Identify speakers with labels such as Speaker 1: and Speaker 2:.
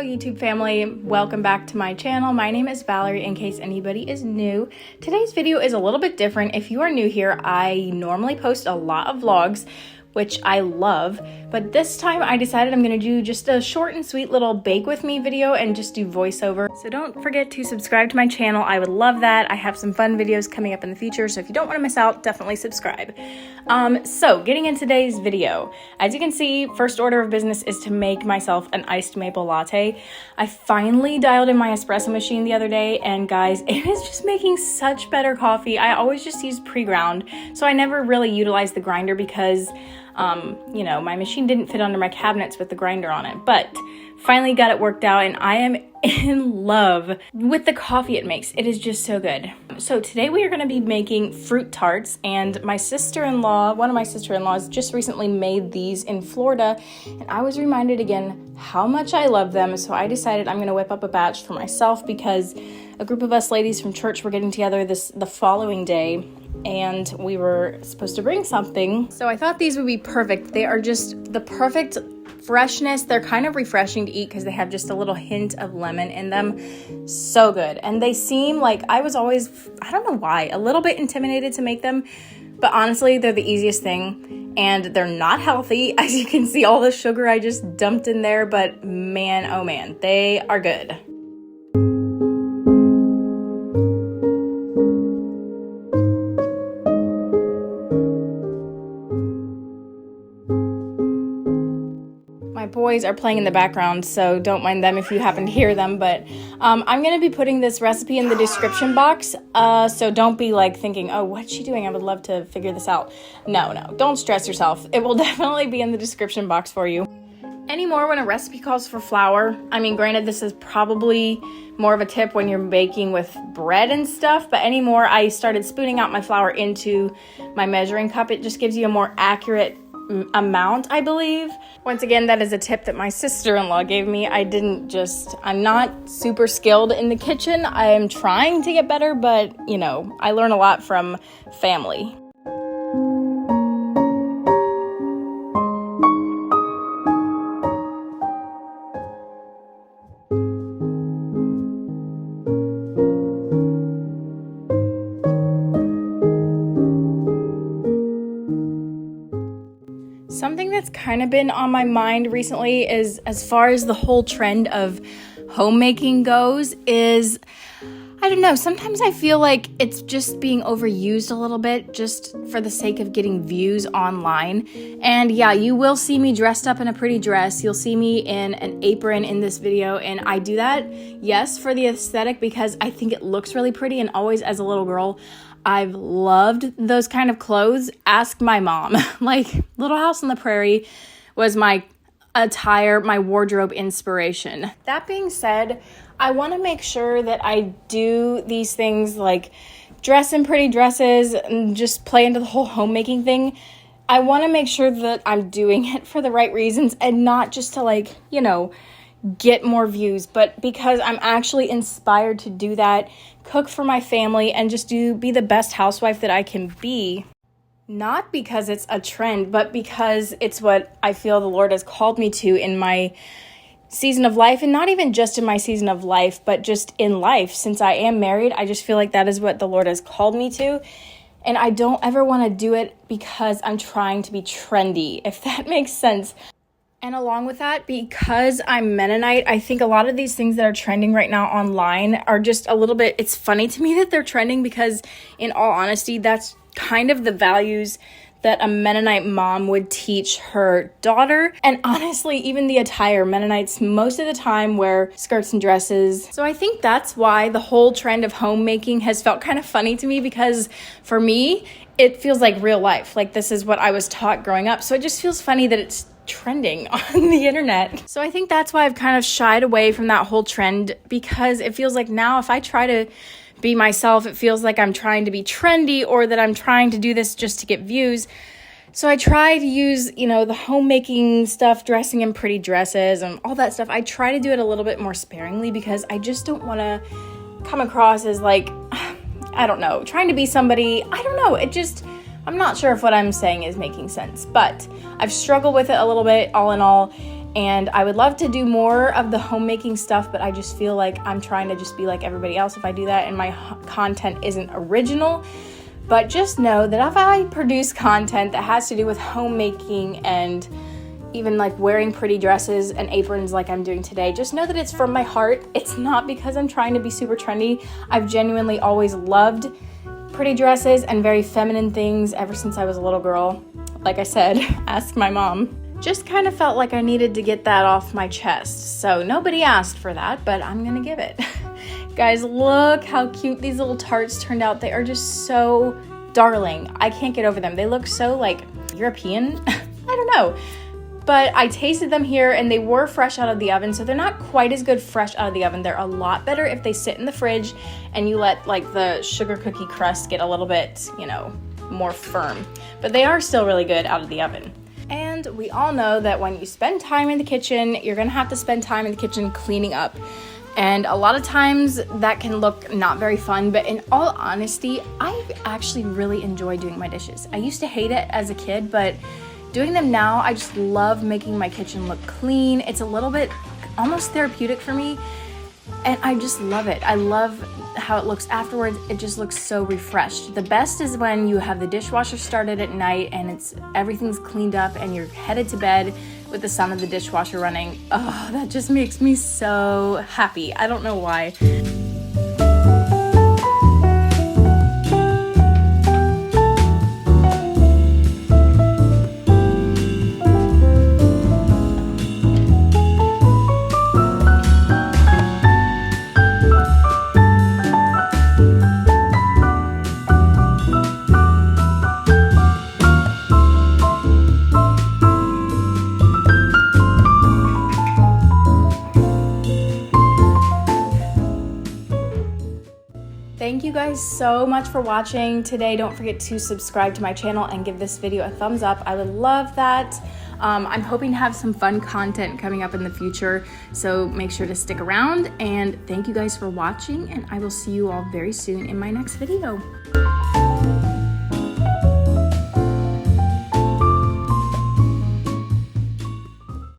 Speaker 1: YouTube family, welcome back to my channel. My name is Valerie, in case anybody is new. Today's video is a little bit different. If you are new here, I normally post a lot of vlogs, which I love, but this time I decided I'm gonna do just a short and sweet little bake with me video and just do voiceover. So don't forget to subscribe to my channel. I would love that. I have some fun videos coming up in the future, so if you don't want to miss out, definitely subscribe. So getting into today's video, as you can see, first order of business is to make myself an iced maple latte. I finally dialed in my espresso machine the other day, and guys, it is just making such better coffee. I always just use pre-ground, so I never really utilize the grinder because you know, my machine didn't fit under my cabinets with the grinder on it, but finally got it worked out, and I am in love with the coffee it makes. It is just so good. So today we are going to be making fruit tarts, and my sister-in-law, one of my sister-in-laws, just recently made these in Florida, and I was reminded again how much I love them, so I decided I'm going to whip up a batch for myself because a group of us ladies from church were getting together the following day, and we were supposed to bring something. So I thought these would be perfect. They are just the perfect freshness. They're kind of refreshing to eat because they have just a little hint of lemon in them. So good. And they seem like, I was always, I don't know why, a little bit intimidated to make them, but honestly, they're the easiest thing, and they're not healthy. As you can see, all the sugar I just dumped in there, but man, oh man, they are good. My boys are playing in the background, so don't mind them if you happen to hear them, but I'm going to be putting this recipe in the description box, so don't be like thinking, oh, what's she doing? I would love to figure this out. No, don't stress yourself. It will definitely be in the description box for you. Anymore, when a recipe calls for flour, I mean, granted, this is probably more of a tip when you're baking with bread and stuff, but anymore, I started spooning out my flour into my measuring cup. It just gives you a more accurate amount, I believe. Once again, that is a tip that my sister-in-law gave me. I'm not super skilled in the kitchen. I am trying to get better, but you know, I learn a lot from family. Something that's kind of been on my mind recently is, as far as the whole trend of homemaking goes, is, I don't know, sometimes I feel like it's just being overused a little bit just for the sake of getting views online. And yeah, you will see me dressed up in a pretty dress. You'll see me in an apron in this video, and I do that, yes, for the aesthetic because I think it looks really pretty, and always as a little girl, I've loved those kind of clothes. Ask my mom. Like, Little House on the Prairie was my attire, my wardrobe inspiration. That being said, I want to make sure that I do these things like dress in pretty dresses and just play into the whole homemaking thing. I want to make sure that I'm doing it for the right reasons and not just to, like, you know, get more views, but because I'm actually inspired to do that, cook for my family, and just be the best housewife that I can be. Not because it's a trend, but because it's what I feel the Lord has called me to in my season of life, and not even just in my season of life, but just in life. Since I am married, I just feel like that is what the Lord has called me to, and I don't ever want to do it because I'm trying to be trendy, if that makes sense. And along with that, because I'm Mennonite, I think a lot of these things that are trending right now online are just a little bit, it's funny to me that they're trending because, in all honesty, that's kind of the values that a Mennonite mom would teach her daughter. And honestly, even the attire, Mennonites most of the time wear skirts and dresses. So I think that's why the whole trend of homemaking has felt kind of funny to me, because for me, it feels like real life. Like, this is what I was taught growing up. So it just feels funny that it's trending on the internet. So I think that's why I've kind of shied away from that whole trend, because it feels like now if I try to be myself, it feels like I'm trying to be trendy, or that I'm trying to do this just to get views. So I try to use, you know, the homemaking stuff, dressing in pretty dresses and all that stuff. I try to do it a little bit more sparingly because I just don't want to come across as like, I don't know, trying to be somebody. I don't know. I'm not sure if what I'm saying is making sense, but I've struggled with it a little bit all in all. And I would love to do more of the homemaking stuff, but I just feel like I'm trying to just be like everybody else if I do that, and my content isn't original. But just know that if I produce content that has to do with homemaking and even like wearing pretty dresses and aprons like I'm doing today, just know that it's from my heart. It's not because I'm trying to be super trendy. I've genuinely always loved pretty dresses and very feminine things ever since I was a little girl. Like I said, ask my mom. Just kind of felt like I needed to get that off my chest. So nobody asked for that, but I'm gonna give it. Guys, look how cute these little tarts turned out. They are just so darling. I can't get over them. They look so like European. I don't know. But I tasted them here and they were fresh out of the oven, so they're not quite as good fresh out of the oven. They're a lot better if they sit in the fridge and you let like the sugar cookie crust get a little bit, more firm. But they are still really good out of the oven. And we all know that when you spend time in the kitchen, you're gonna have to spend time in the kitchen cleaning up. And a lot of times that can look not very fun, but in all honesty, I actually really enjoy doing my dishes. I used to hate it as a kid, but doing them now, I just love making my kitchen look clean. It's a little bit almost therapeutic for me, and I just love it. I love how it looks afterwards. It just looks so refreshed. The best is when you have the dishwasher started at night and everything's cleaned up and you're headed to bed with the sound of the dishwasher running. Oh, that just makes me so happy. I don't know why. Thank you guys so much for watching today. Don't forget to subscribe to my channel and give this video a thumbs up. I would love that. I'm hoping to have some fun content coming up in the future, so make sure to stick around. And thank you guys for watching, and I will see you all very soon in my next video.